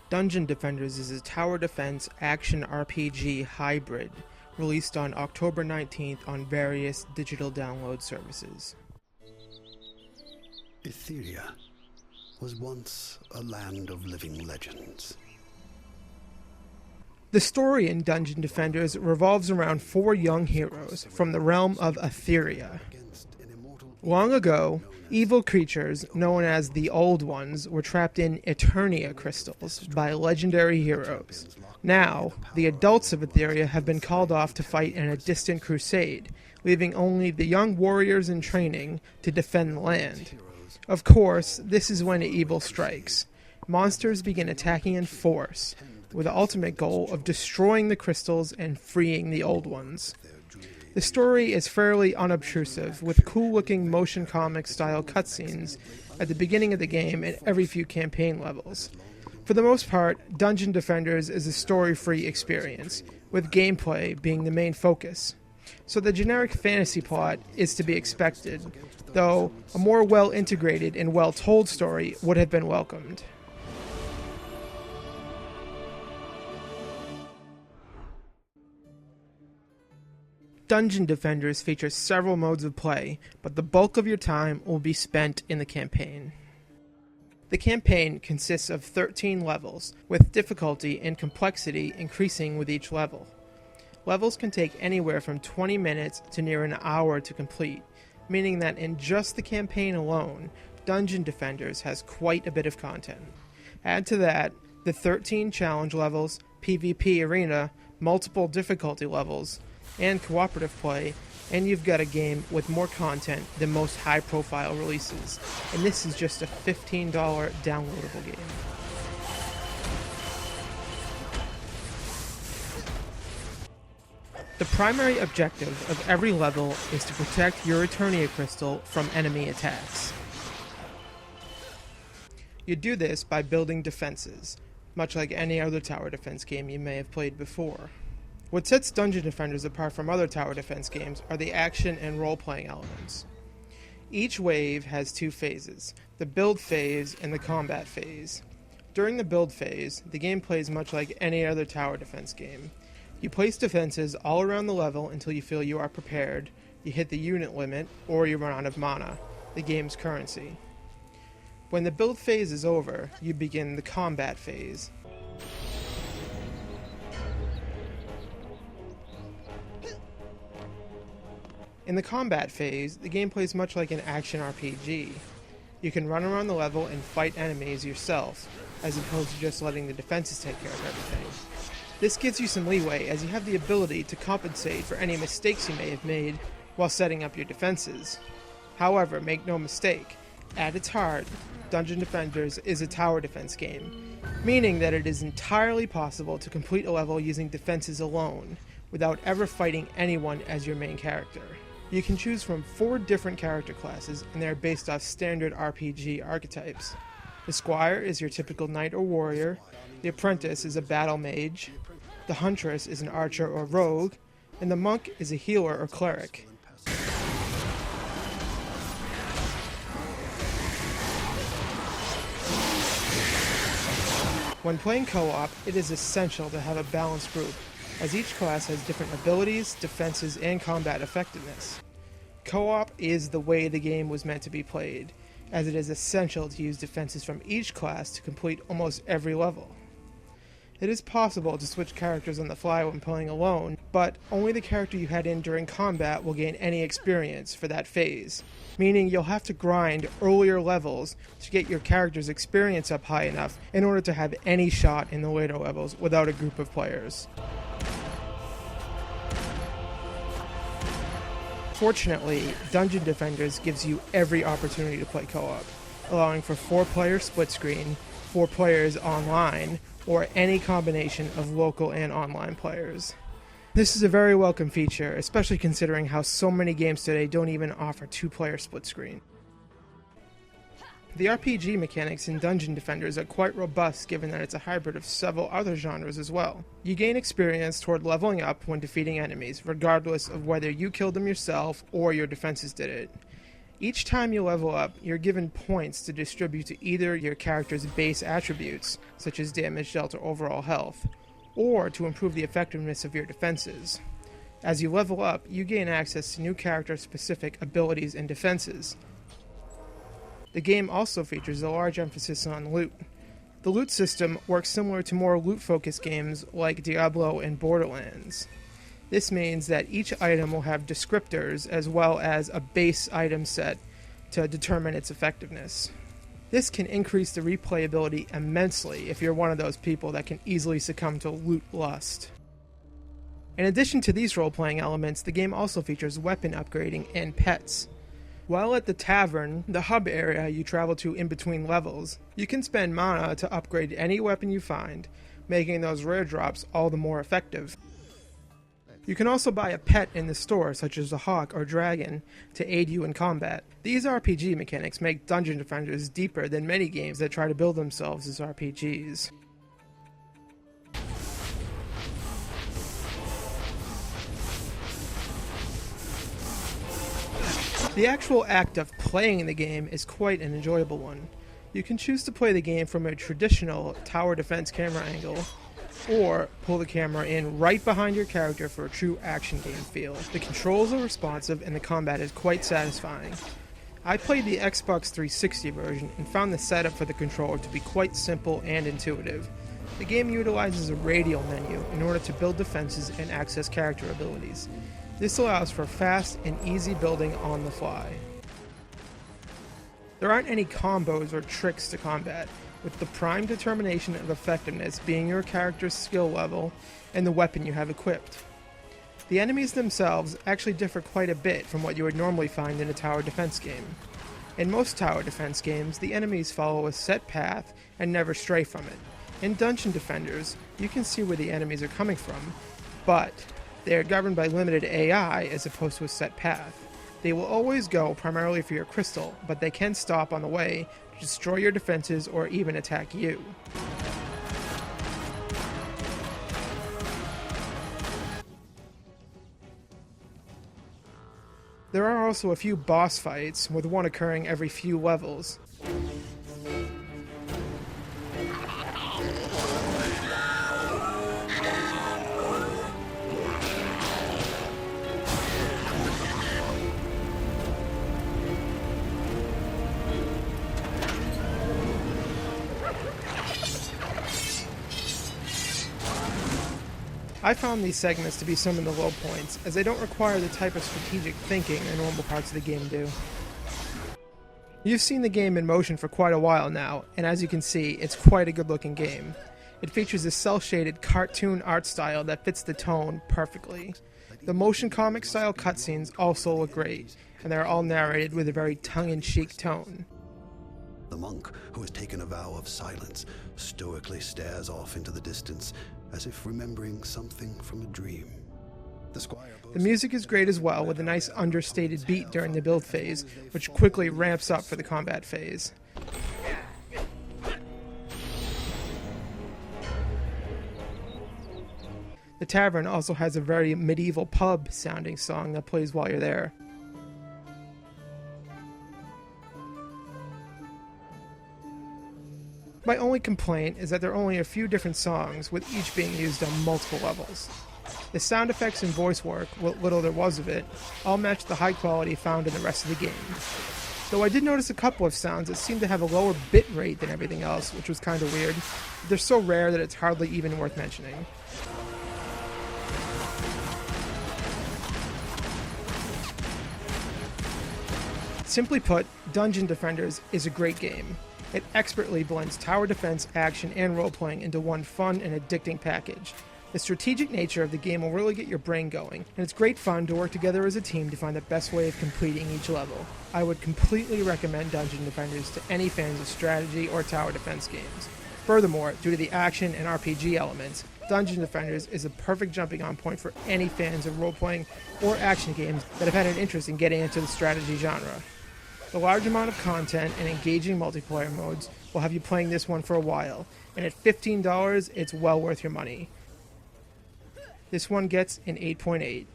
Dungeon Defenders is a tower defense action RPG hybrid released on October 19th on various digital download services. Etheria was once a land of living legends. The story in Dungeon Defenders revolves around 4 young heroes from the realm of Etheria. Long ago, evil creatures known as the Old Ones were trapped in Eternia crystals by legendary heroes. Now, the adults of Etheria have been called off to fight in a distant crusade, leaving only the young warriors in training to defend the land. Of course, this is when evil strikes. Monsters begin attacking in force, with the ultimate goal of destroying the crystals and freeing the Old Ones. The story is fairly unobtrusive, with cool-looking motion comic-style cutscenes at the beginning of the game and every few campaign levels. For the most part, Dungeon Defenders is a story-free experience, with gameplay being the main focus. So the generic fantasy plot is to be expected, though a more well-integrated and well-told story would have been welcomed. Dungeon Defenders features several modes of play, but the bulk of your time will be spent in the campaign. The campaign consists of 13 levels, with difficulty and complexity increasing with each level. Levels can take anywhere from 20 minutes to near an hour to complete, meaning that in just the campaign alone, Dungeon Defenders has quite a bit of content. Add to that the 13 challenge levels, PvP arena, multiple difficulty levels, and cooperative play, and you've got a game with more content than most high-profile releases, and this is just a $15 downloadable game. The primary objective of every level is to protect your Eternia crystal from enemy attacks. You do this by building defenses, much like any other tower defense game you may have played before. What sets Dungeon Defenders apart from other tower defense games are the action and role-playing elements. Each wave has 2 phases, the build phase and the combat phase. During the build phase, the game plays much like any other tower defense game. You place defenses all around the level until you feel you are prepared, you hit the unit limit, or you run out of mana, the game's currency. When the build phase is over, you begin the combat phase. In the combat phase, the game plays much like an action RPG. You can run around the level and fight enemies yourself, as opposed to just letting the defenses take care of everything. This gives you some leeway, as you have the ability to compensate for any mistakes you may have made while setting up your defenses. However, make no mistake, at its heart, Dungeon Defenders is a tower defense game, meaning that it is entirely possible to complete a level using defenses alone, without ever fighting anyone as your main character. You can choose from 4 different character classes, and they are based off standard RPG archetypes. The Squire is your typical knight or warrior, the Apprentice is a battle mage, the Huntress is an archer or rogue, and the Monk is a healer or cleric. When playing co-op, it is essential to have a balanced group, as each class has different abilities, defenses, and combat effectiveness. Co-op is the way the game was meant to be played, as it is essential to use defenses from each class to complete almost every level. It is possible to switch characters on the fly when playing alone, but only the character you had in during combat will gain any experience for that phase, meaning you'll have to grind earlier levels to get your character's experience up high enough in order to have any shot in the later levels without a group of players. Fortunately, Dungeon Defenders gives you every opportunity to play co-op, allowing for 4-player split screen, 4 players online, or any combination of local and online players. This is a very welcome feature, especially considering how so many games today don't even offer 2-player split screen. The RPG mechanics in Dungeon Defenders are quite robust, given that it's a hybrid of several other genres as well. You gain experience toward leveling up when defeating enemies, regardless of whether you killed them yourself or your defenses did it. Each time you level up, you're given points to distribute to either your character's base attributes, such as damage dealt or overall health, or to improve the effectiveness of your defenses. As you level up, you gain access to new character-specific abilities and defenses. The game also features a large emphasis on loot. The loot system works similar to more loot-focused games like Diablo and Borderlands. This means that each item will have descriptors as well as a base item set to determine its effectiveness. This can increase the replayability immensely if you're one of those people that can easily succumb to loot lust. In addition to these role-playing elements, the game also features weapon upgrading and pets. While at the tavern, the hub area you travel to in between levels, you can spend mana to upgrade any weapon you find, making those rare drops all the more effective. You can also buy a pet in the store, such as a hawk or dragon, to aid you in combat. These RPG mechanics make Dungeon Defenders deeper than many games that try to build themselves as RPGs. The actual act of playing the game is quite an enjoyable one. You can choose to play the game from a traditional tower defense camera angle, or pull the camera in right behind your character for a true action game feel. The controls are responsive and the combat is quite satisfying. I played the Xbox 360 version and found the setup for the controller to be quite simple and intuitive. The game utilizes a radial menu in order to build defenses and access character abilities. This allows for fast and easy building on the fly. There aren't any combos or tricks to combat, with the prime determination of effectiveness being your character's skill level and the weapon you have equipped. The enemies themselves actually differ quite a bit from what you would normally find in a tower defense game. In most tower defense games, the enemies follow a set path and never stray from it. In Dungeon Defenders, you can see where the enemies are coming from, but they are governed by limited AI as opposed to a set path. They will always go primarily for your crystal, but they can stop on the way to destroy your defenses or even attack you. There are also a few boss fights, with one occurring every few levels. I found these segments to be some of the low points, as they don't require the type of strategic thinking that normal parts of the game do. You've seen the game in motion for quite a while now, and as you can see, it's quite a good looking game. It features a cel-shaded cartoon art style that fits the tone perfectly. The motion comic style cutscenes also look great, and they're all narrated with a very tongue-in-cheek tone. The monk, who has taken a vow of silence, stoically stares off into the distance, as if remembering something from a dream. The music is great as well, with a nice understated beat during the build phase, which quickly ramps up for the combat phase. The tavern also has a very medieval pub sounding song that plays while you're there. My only complaint is that there are only a few different songs, with each being used on multiple levels. The sound effects and voice work, what little there was of it, all match the high quality found in the rest of the game. Though I did notice a couple of sounds that seemed to have a lower bit rate than everything else, which was kind of weird. They're so rare that it's hardly even worth mentioning. Simply put, Dungeon Defenders is a great game. It expertly blends tower defense, action, and role-playing into one fun and addicting package. The strategic nature of the game will really get your brain going, and it's great fun to work together as a team to find the best way of completing each level. I would completely recommend Dungeon Defenders to any fans of strategy or tower defense games. Furthermore, due to the action and RPG elements, Dungeon Defenders is a perfect jumping-on point for any fans of role-playing or action games that have had an interest in getting into the strategy genre. The large amount of content and engaging multiplayer modes will have you playing this one for a while, and at $15, it's well worth your money. This one gets an 8.8.